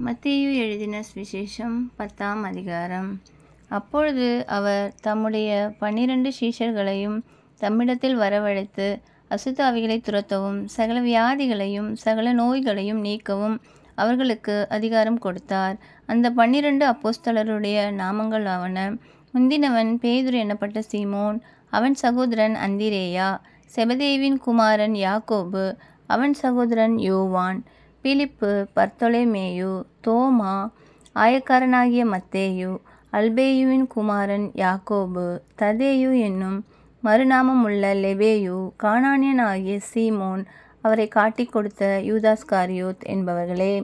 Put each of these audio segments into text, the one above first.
மத்தேயு எழுதின சுவிசேஷம் 10ஆம் அதிகாரம். அப்பொழுது அவர் தம்முடைய 12 சீஷர்களையும் தம்மிடத்தில் வரவழைத்து, அசுத்த ஆவிகளைத் துரத்தவும் சகல வியாதிகளையும் சகல நோய்களையும் நீக்கவும் அவர்களுக்கு அதிகாரம் கொடுத்தார். அந்த 12 அப்போஸ்தலருடைய நாமங்களாவன: முந்தினவன் பேதுரு என்னப்பட்ட சீமோன், அவன் சகோதரன் அந்திரேயா, செபதேயுவின் குமாரன் யாக்கோபு, அவன் சகோதரன் யோவான், பிலிப்பு, பர்த்தொலொமேயு, தோமா, ஆயக்காரனாகிய மத்தேயு, அல்பேயுவின் குமாரன் யாக்கோபு, ததேயு என்னும் மறுநாமமுள்ள லெபேயு, கானானியனாகிய சீமோன், அவரை காட்டிக் கொடுத்த யூதாஸ்காரியோத் என்பவர்களே.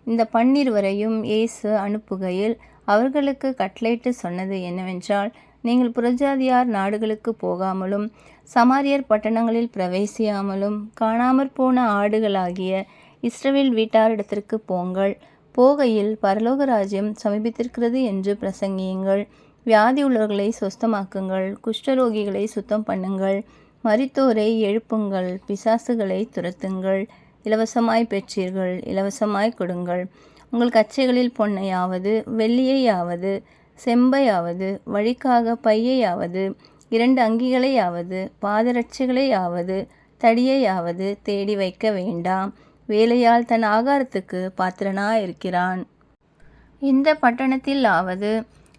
இந்த 12 இயேசு அனுப்புகையில் அவர்களுக்கு கட்டளையிட்டு சொன்னது என்னவென்றால், நீங்கள் புறஜாதியார் நாடுகளுக்கு போகாமலும் சமாரியர் பட்டணங்களில் பிரவேசியாமலும் காணாமற்போன ஆடுகளாகிய இஸ்ரவேல் வீட்டாரிடத்திற்கு போங்கள். போகையில் பரலோக ராஜ்யம் சமீபித்திருக்கிறது என்று பிரசங்கியுங்கள். வியாதி உள்ளவர்களை சொஸ்தமாக்குங்கள், குஷ்டரோகிகளை சுத்தம் பண்ணுங்கள், மரித்தோரை எழுப்புங்கள், பிசாசுகளை துரத்துங்கள். இலவசமாய் பெற்றீர்கள், இலவசமாய் கொடுங்கள். உங்கள் கச்சைகளில் பொன்னையாவது வெள்ளியையாவது செம்பையாவது, வழிக்காக பையையாவது, 2 அங்கிகளையாவது பாதரட்சைகளையாவது தடியையாவது தேடி வைக்க வேண்டாம். வேலையால் தன் ஆகாரத்துக்கு பாத்திரனாயிருக்கிறான். இந்த பட்டணத்திலாவது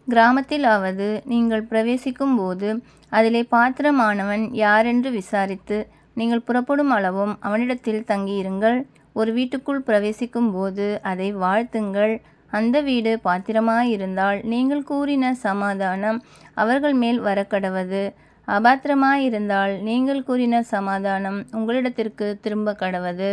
கிராமத்திலாவது நீங்கள் பிரவேசிக்கும்போது அதிலே பாத்திரமானவன் யாரென்று விசாரித்து நீங்கள் புறப்படும் அளவும் அவனிடத்தில் தங்கியிருங்கள். ஒரு வீட்டுக்குள் பிரவேசிக்கும்போது அதை வாழ்த்துங்கள். அந்த வீடு பாத்திரமாயிருந்தால் நீங்கள் கூறின சமாதானம் அவர்கள் மேல் வரக்கடவது. அபாத்திரமாயிருந்தால் நீங்கள் கூறின சமாதானம் உங்களிடத்திற்கு திரும்ப கடவது.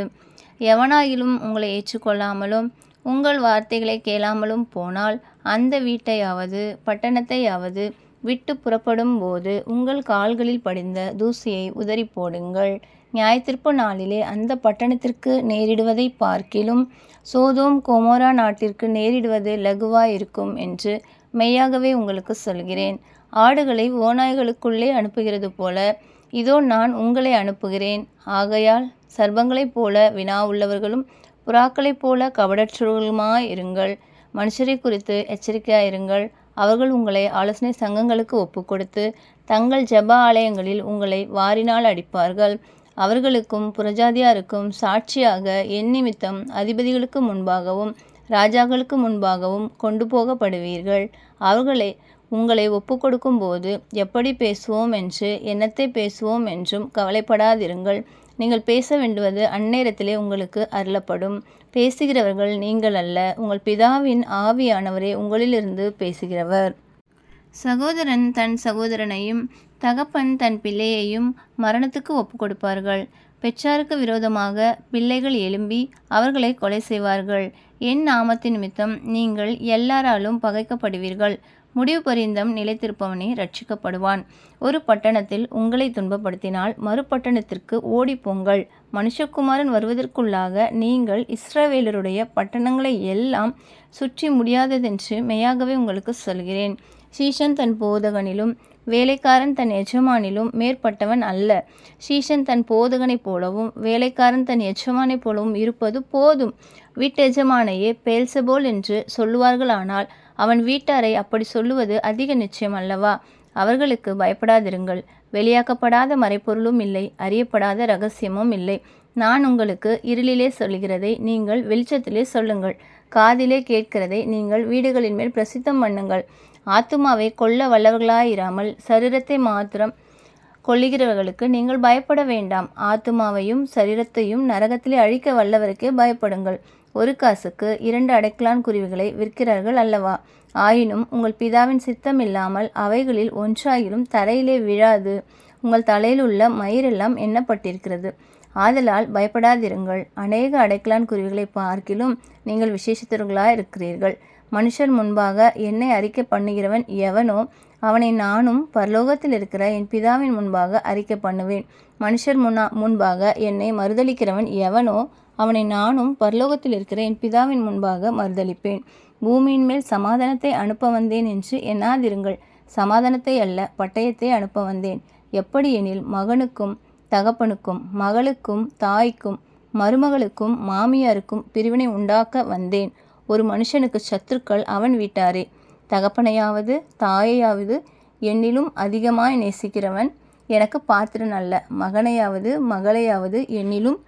எவனாயிலும் உங்களை ஏற்றுக்கொள்ளாமலும் உங்கள் வார்த்தைகளை கேளாமலும் போனால் அந்த வீட்டையாவது பட்டணத்தையாவது விட்டு புறப்படும் போது உங்கள் கால்களில் படிந்த தூசியை உதறி போடுங்கள். நியாயத்தீர்ப்பு நாளிலே அந்த பட்டணத்திற்கு நேரிடுவதை பார்க்கிலும் சோதோம் கொமோரா நாட்டிற்கு நேரிடுவது லகுவாயிருக்கும் என்று மெய்யாகவே உங்களுக்கு சொல்கிறேன். ஆடுகளை ஓநாய்களுக்குள்ளே அனுப்புகிறது போல இதோ நான் உங்களை அனுப்புகிறேன். ஆகையால் சர்ப்பங்களைப் போல வினா உள்ளவர்களும் புறாக்களைப் போல கபடற்றவர்களுமாயிருங்கள். மனுஷரை குறித்து எச்சரிக்கையாயிருங்கள். அவர்கள் உங்களை ஆலோசனை சங்கங்களுக்கு ஒப்புக்கொடுத்து தங்கள் ஜெப ஆலயங்களில் உங்களை வாரினால் அடிப்பார்கள். அவர்களுக்கும் புறஜாதியாருக்கும் சாட்சியாக என் நிமித்தம் அதிபதிகளுக்கு முன்பாகவும் ராஜாக்களுக்கு முன்பாகவும் கொண்டு போகப்படுவீர்கள். அவர்களை உங்களை ஒப்புக்கொடுக்கும் போது எப்படி பேசுவோம் என்று என்னத்தை பேசுவோம் என்றும் கவலைப்படாதிருங்கள். நீங்கள் பேச வேண்டுவது அந்நேரத்திலே உங்களுக்கு அருளப்படும். பேசுகிறவர்கள் நீங்கள் அல்ல, உங்கள் பிதாவின் ஆவியானவரே உங்களிலிருந்து பேசுகிறவர். சகோதரன் தன் சகோதரனையும் தகப்பன் தன் பிள்ளையையும் மரணத்துக்கு ஒப்புக்கொடுப்பார்கள். பெற்றாருக்கு விரோதமாக பிள்ளைகள் எழும்பி அவர்களை கொலை செய்வார்கள். என் நாமத்தின் நிமித்தம் நீங்கள் எல்லாராலும் பகைக்கப்படுவீர்கள். முடிவு பரியந்தம் நிலைத்திருப்பவனே ரட்சிக்கப்படுவான். ஒரு பட்டணத்தில் உங்களை துன்பப்படுத்தினால் மறுபட்டணத்திற்கு ஓடிப்போங்கள். மனுஷகுமாரன் வருவதற்குள்ளாக நீங்கள் இஸ்ரவேலருடைய பட்டணங்களை எல்லாம் சுற்றி முடியாததென்று மெய்யாகவே உங்களுக்கு சொல்கிறேன். சீஷன் தன் போதகனிலும் வேலைக்காரன் தன் எஜமானிலும் மேற்பட்டவன் அல்ல. சீஷன் தன் போதகனைப் போலவும் வேலைக்காரன் தன் எஜமானைப் போலவும் இருப்பது போதும். வீட்டெஜமானையே பெயல்செபூல் என்று சொல்லுவார்களானால் அவன் வீட்டாரை அப்படி சொல்லுவது அதிக நிச்சயம் அல்லவா? அவர்களுக்கு பயப்படாதிருங்கள். வெளியாக்கப்படாத மறைப்பொருளும் இல்லை, அறியப்படாத இரகசியமும் இல்லை. நான் உங்களுக்கு இருளிலே சொல்லுகிறதை நீங்கள் வெளிச்சத்திலே சொல்லுங்கள். காதிலே கேட்கிறதை நீங்கள் வீடுகளின் மேல் பிரசித்தம் பண்ணுங்கள். ஆத்துமாவை கொல்ல வல்லவர்களாயிராமல் சரீரத்தை மாத்திரம் கொல்லுகிறவர்களுக்கு நீங்கள் பயப்பட வேண்டாம். ஆத்துமாவையும் சரீரத்தையும் நரகத்திலே அழிக்க வல்லவருக்கே பயப்படுங்கள். 1 காசுக்கு 2 அடைக்கலான் குருவிகளை விற்கிறார்கள் அல்லவா? ஆயினும் உங்கள் பிதாவின் சித்தம் இல்லாமல் அவைகளில் ஒன்றாயிலும் தரையிலே விழாது. உங்கள் தலையில் உள்ள மயிரெல்லாம் எண்ணப்பட்டிருக்கிறது. ஆதலால் பயப்படாதிருங்கள். அநேக அடைக்கலான் குருவிகளை பார்க்கிலும் நீங்கள் விசேஷித்தவர்களாயிருக்கிறீர்கள். மனுஷர் முன்பாக என்னை அறிக்கை பண்ணுகிறவன் எவனோ அவனை நானும் பரலோகத்தில் இருக்கிற என் பிதாவின் முன்பாக அறிக்கை பண்ணுவேன். மனுஷர் முன்பாக என்னை மறுதலிக்கிறவன் எவனோ அவனை நானும் பரலோகத்தில் இருக்கிற என் பிதாவின் முன்பாக மறுதலிப்பேன். பூமியின் மேல் சமாதானத்தை அனுப்ப வந்தேன் என்று எண்ணாதிருங்கள். சமாதானத்தை அல்ல, பட்டயத்தை அனுப்ப வந்தேன். எப்படி எனில் மகனுக்கும் தகப்பனுக்கும் மகளுக்கும் தாய்க்கும் மருமகளுக்கும் மாமியாருக்கும் பிரிவினை உண்டாக்க வந்தேன். ஒரு மனுஷனுக்கு சத்துருக்கள் அவன் வீட்டாரே. தகப்பனையாவது தாயையாவது என்னிலும் அதிகமாய் நேசிக்கிறவன் எனக்கு பாத்திரன் அல்ல. மகனையாவது மகளையாவது என்னிலும்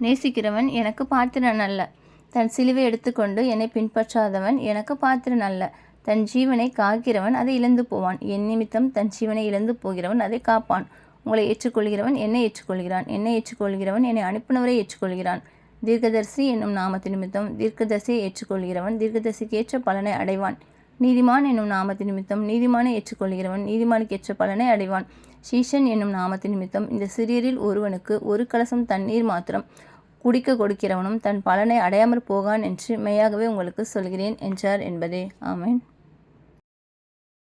நேசிக்கிறவன் எனக்கு பாத்திரன் அல்ல. தன் சிலுவை எடுத்துக்கொண்டு என்னை பின்பற்றாதவன் எனக்கு பாத்திரன் அல்ல. தன் ஜீவனை காக்கிறவன் அதை இழந்து போவான். என் நிமித்தம் தன் ஜீவனை இழந்து போகிறவன் அதை காப்பான். உங்களை ஏற்றுக்கொள்கிறவன் என்னை ஏற்றுக்கொள்கிறான். என்னை ஏற்றுக்கொள்கிறவன் என்னை அனுப்பினவரை ஏற்றுக்கொள்கிறான். தீர்க்கதரிசி என்னும் நாமத்து நிமித்தம் தீர்க்கதரிசியை ஏற்றுக்கொள்கிறவன் தீர்க்கதரிசிக்கு ஏற்ற பலனை அடைவான். நீதிமான் என்னும் நாமத்து நிமித்தம் நீதிமானை ஏற்றுக்கொள்கிறவன் நீதிமானுக்கு ஏற்ற பலனை அடைவான். சீஷன் என்னும் நாமத்து நிமித்தம் இந்த சிறியரில் ஒருவனுக்கு ஒரு கலசம் தண்ணீர் மாத்திரம் குடிக்க கொடுக்கிறவனும் தன் பலனை அடையாமற் போகான் என்று மெய்யாகவே உங்களுக்கு சொல்கிறேன் என்றார் என்பதே. ஆமென்.